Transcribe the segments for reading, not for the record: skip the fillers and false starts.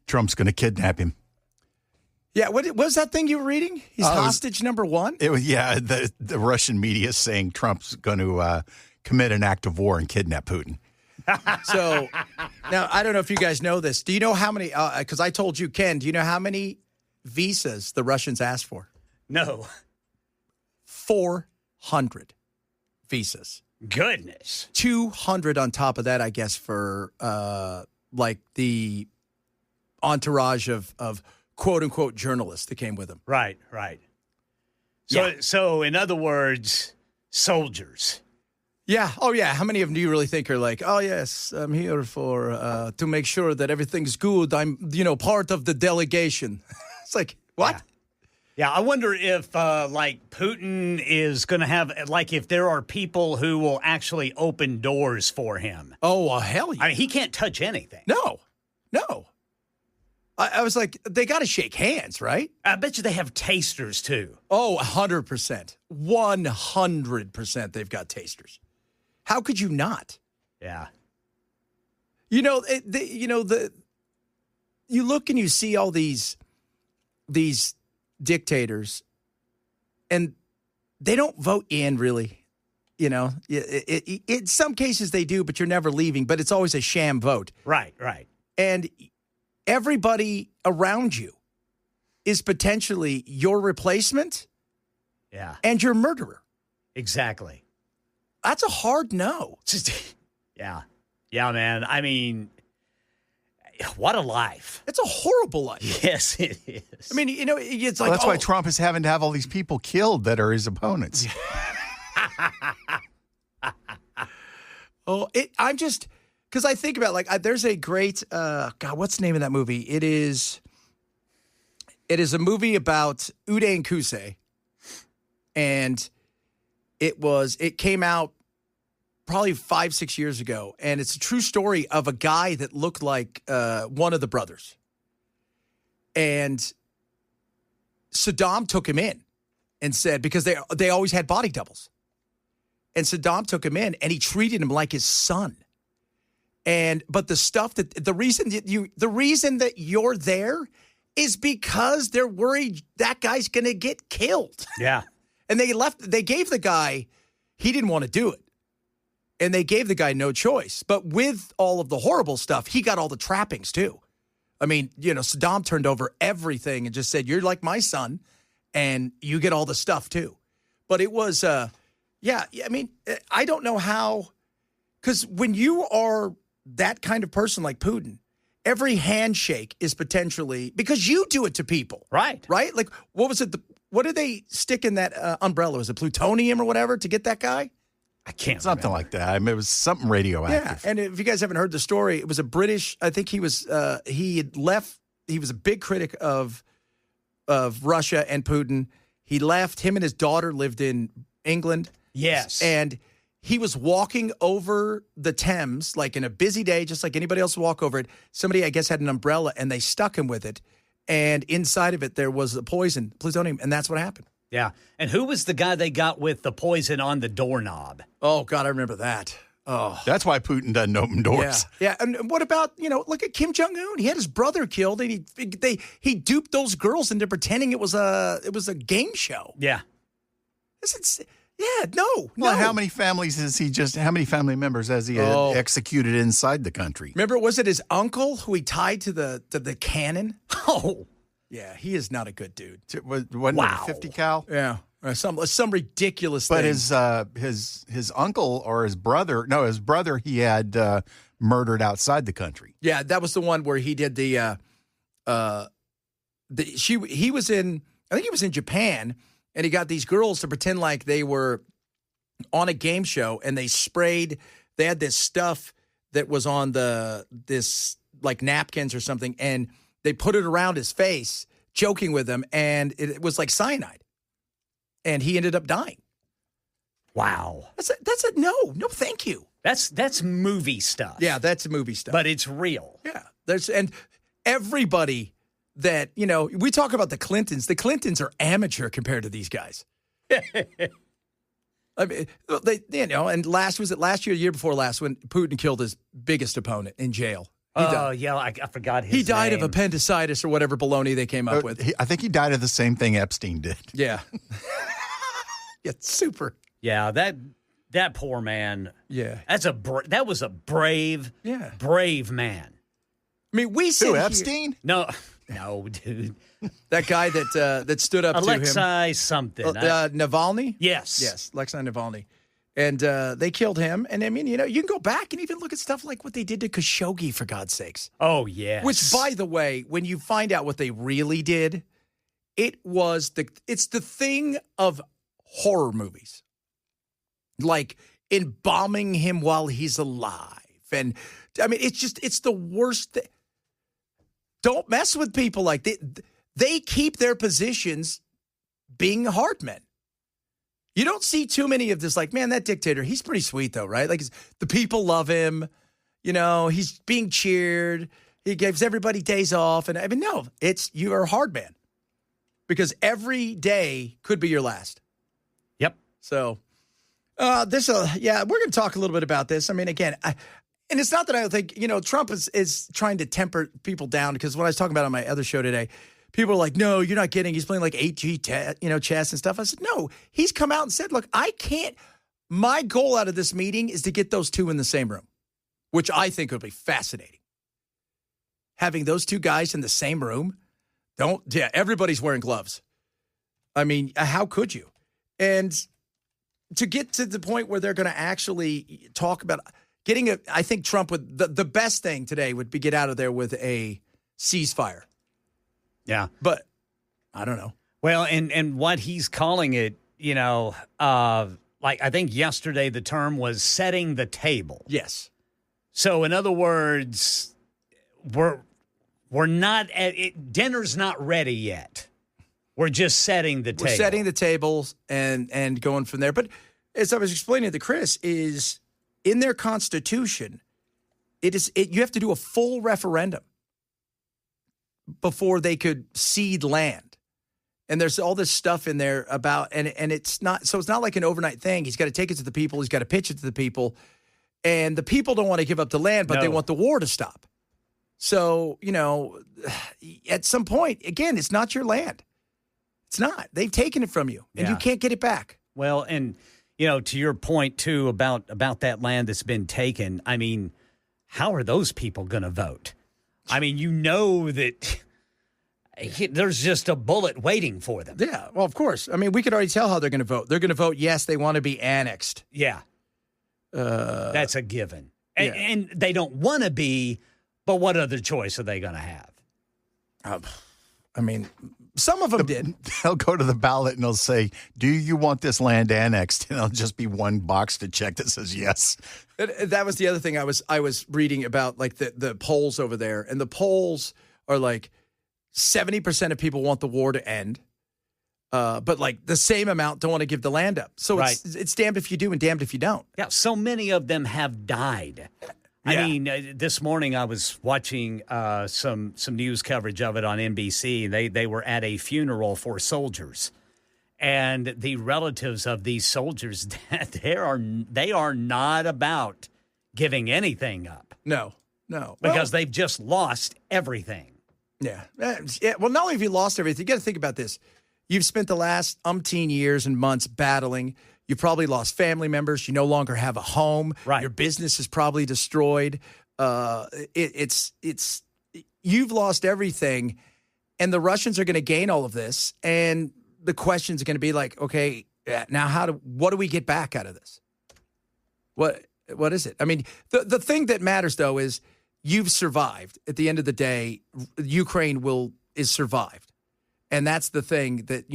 Trump's going to kidnap him. Yeah, what was that thing you were reading? He's hostage number one? It was, yeah, the Russian media is saying Trump's going to commit an act of war and kidnap Putin. So, now, I don't know if you guys know this. Do you know how many, because I told you, Ken, do you know how many visas the Russians asked for? No. 400 visas. Goodness. 200 on top of that, I guess, for like the entourage of quote-unquote journalists that came with him. Right. Yeah. So in other words, soldiers. Yeah. Oh, yeah. How many of them do you really think are like, oh, yes, I'm here for to make sure that everything's good. I'm, part of the delegation. It's like, what? Yeah, I wonder if, Putin is going to have, if there are people who will actually open doors for him. Oh, well, hell yeah. I mean, he can't touch anything. No. I was like, they got to shake hands, right? I bet you they have tasters, too. Oh, 100%. 100% they've got tasters. How could you not? Yeah. You look and you see all these dictators, and they don't vote in, really. In some cases they do, but you're never leaving. But it's always a sham vote. Right. And everybody around you is potentially your replacement. Yeah. And your murderer. Exactly. That's a hard no. Yeah. Yeah, man. I mean, what a life. It's a horrible life. Yes, it is. I mean, it's like... Well, that's why Trump is having to have all these people killed that are his opponents. I'm just... Because I think about, there's a great... God, what's the name of that movie? It is a movie about Uday and Kusei. And it came out probably 5-6 years ago. And it's a true story of a guy that looked like one of the brothers. And Saddam took him in and said, because they always had body doubles. And Saddam took him in and he treated him like his son. But the reason that you're there is because they're worried that guy's going to get killed. Yeah. And they gave the guy, he didn't want to do it. And they gave the guy no choice. But with all of the horrible stuff, he got all the trappings too. I mean, Saddam turned over everything and just said, you're like my son and you get all the stuff too. But it was, I mean, I don't know how, because when you are that kind of person like Putin, every handshake is potentially, because you do it to people. Right. Right? Like, what was it? What did they stick in that umbrella? Was it plutonium or whatever to get that guy? I can't Something remember. like that. I mean, it was something radioactive. Yeah, and if you guys haven't heard the story, it was a British, I think he was, he had left, he was a big critic of Russia and Putin. He left, him and his daughter lived in England. Yes. And he was walking over the Thames, like in a busy day, just like anybody else would walk over it. Somebody, I guess, had an umbrella, and they stuck him with it. And inside of it, there was a poison, plutonium, and that's what happened. Yeah. And who was the guy they got with the poison on the doorknob? Oh, God, I remember that. Oh. That's why Putin doesn't open doors. Yeah. And what about, look at Kim Jong-un. He had his brother killed, and he duped those girls into pretending it was a game show. Yeah. No. Well, how many families how many family members has he executed inside the country? Remember, was it his uncle who he tied to the cannon? Oh. Yeah, he is not a good dude. Wasn't it a 50 cal? Yeah. Some ridiculous but thing. his uncle or his brother he had murdered outside the country. Yeah, that was the one where he did he was in, I think he was in Japan, and he got these girls to pretend like they were on a game show, and they had this stuff that was on this like napkins or something, and they put it around his face, joking with him, and it was like cyanide. And he ended up dying. Wow. That's a no, thank you. That's movie stuff. Yeah, that's movie stuff. But it's real. Yeah. And everybody that, we talk about the Clintons. The Clintons are amateur compared to these guys. I mean, and last year, the year before last, when Putin killed his biggest opponent in jail. Oh, yeah, I forgot his He died name. of appendicitis or whatever baloney they came up with. I think he died of the same thing Epstein did. Yeah. Yeah, super. Yeah, that poor man. Yeah. That was a brave man. I mean, we sit Who, here- Epstein? No, dude. That guy that stood up to him. Alexei something. Navalny? Yes. Yes, Alexei Navalny. And they killed him. And I mean, you can go back and even look at stuff like what they did to Khashoggi, for God's sakes. Oh, yes. Which, by the way, when you find out what they really did, it's the thing of horror movies. Like embalming him while he's alive. And I mean, it's the worst thing. Don't mess with people like that. They keep their positions being hard men. You don't see too many of this, like, man, that dictator, he's pretty sweet, though, right? Like, the people love him. He's being cheered. He gives everybody days off. And I mean, no, you are a hard man because every day could be your last. Yep. So, we're going to talk a little bit about this. I mean, again, and it's not that I don't think, Trump is trying to temper people down, because when I was talking about it on my other show today, people are like, no, you're not getting, he's playing like 8G, chess and stuff. I said, no, he's come out and said, look, my goal out of this meeting is to get those two in the same room, which I think would be fascinating. Having those two guys in the same room, everybody's wearing gloves. I mean, how could you? And to get to the point where they're going to actually talk about I think Trump would, the best thing today would be get out of there with a ceasefire. Yeah. But I don't know. Well, and what he's calling it, like I think yesterday the term was setting the table. Yes. So in other words, we're not dinner's not ready yet. We're just setting the table. We're setting the tables and going from there. But as I was explaining to Chris, is in their Constitution, you have to do a full referendum before they could cede land. And there's all this stuff in there about, and it's not like an overnight thing. He's got to take it to the people. He's got to pitch it to the people. And the people don't want to give up the land, but they want the war to stop. So, at some point, again, it's not your land. It's not. They've taken it from you, and you can't get it back. Well, and, to your point, too, about that land that's been taken, I mean, how are those people going to vote? I mean, that there's just a bullet waiting for them. Yeah, well, of course. I mean, we could already tell how they're going to vote. They're going to vote, yes, they want to be annexed. Yeah. That's a given. Yeah. And they don't want to be, but what other choice are they going to have? I mean, some of them did. They'll go to the ballot and they'll say, do you want this land annexed? And it'll just be one box to check that says yes. That was the other thing I was reading about, like the polls over there. And the polls are like 70% of people want the war to end. But like the same amount don't want to give the land up. So it's damned if you do and damned if you don't. Yeah, so many of them have died. Yeah. I mean, this morning I was watching some news coverage of it on NBC. They were at a funeral for soldiers, and the relatives of these soldiers, they are not about giving anything up. No. Because they've just lost everything. Yeah. Well, not only have you lost everything, you got to think about this. You've spent the last umpteen years and months battling. You've probably lost family members. You no longer have a home. Right. Your business is probably destroyed. You've lost everything, and the Russians are going to gain all of this. And the questions are going to be like, okay, now what do we get back out of this? What is it? I mean, the thing that matters though is you've survived. At the end of the day, Ukraine is survived, and that's the thing that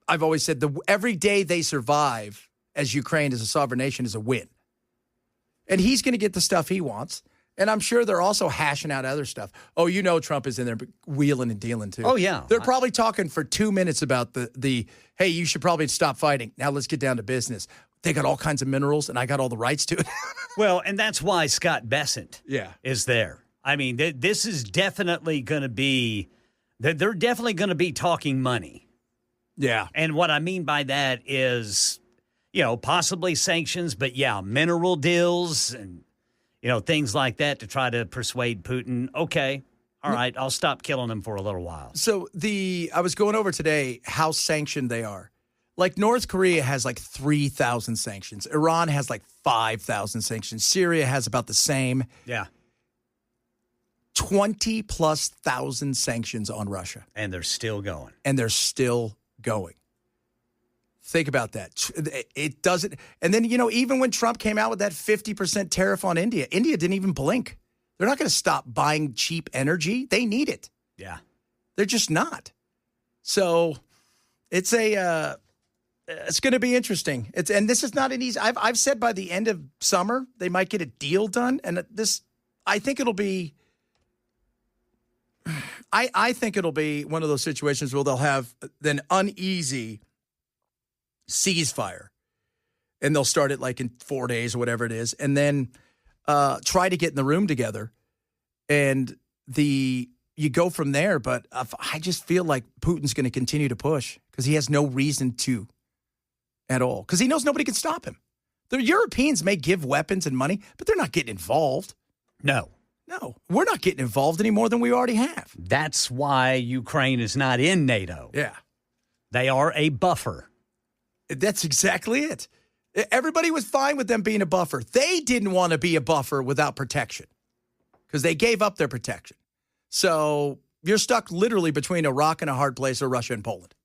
I've always said, every day they survive as Ukraine as a sovereign nation is a win. And he's going to get the stuff he wants. And I'm sure they're also hashing out other stuff. Oh, Trump is in there wheeling and dealing too. Oh, yeah. They're probably talking for 2 minutes about the hey, you should probably stop fighting. Now let's get down to business. They got all kinds of minerals, and I got all the rights to it. Well, and that's why Scott Bessent is there. I mean, this is definitely going to be – they're definitely going to be talking money. Yeah. And what I mean by that is, possibly sanctions, but mineral deals and, things like that to try to persuade Putin, okay, all right, I'll stop killing them for a little while. So I was going over today how sanctioned they are. Like North Korea has like 3,000 sanctions. Iran has like 5,000 sanctions. Syria has about the same. Yeah. 20+ thousand sanctions on Russia. And they're still going. Think about that. It doesn't. And then, even when Trump came out with that 50% tariff on India didn't even blink. They're not going to stop buying cheap energy. They need it. Yeah. They're just not. So it's going to be interesting. And this is not an easy. I've said by the end of summer they might get a deal done, and I think it'll be. I think it'll be one of those situations where they'll have an uneasy ceasefire, and they'll start it like in 4 days or whatever it is, and then try to get in the room together, and you go from there. But I just feel like Putin's going to continue to push because he has no reason to at all, because he knows nobody can stop him. The Europeans may give weapons and money, but they're not getting involved. No, we're not getting involved any more than we already have. That's why Ukraine is not in NATO. Yeah. They are a buffer. That's exactly it. Everybody was fine with them being a buffer. They didn't want to be a buffer without protection because they gave up their protection. So you're stuck literally between a rock and a hard place, or Russia and Poland.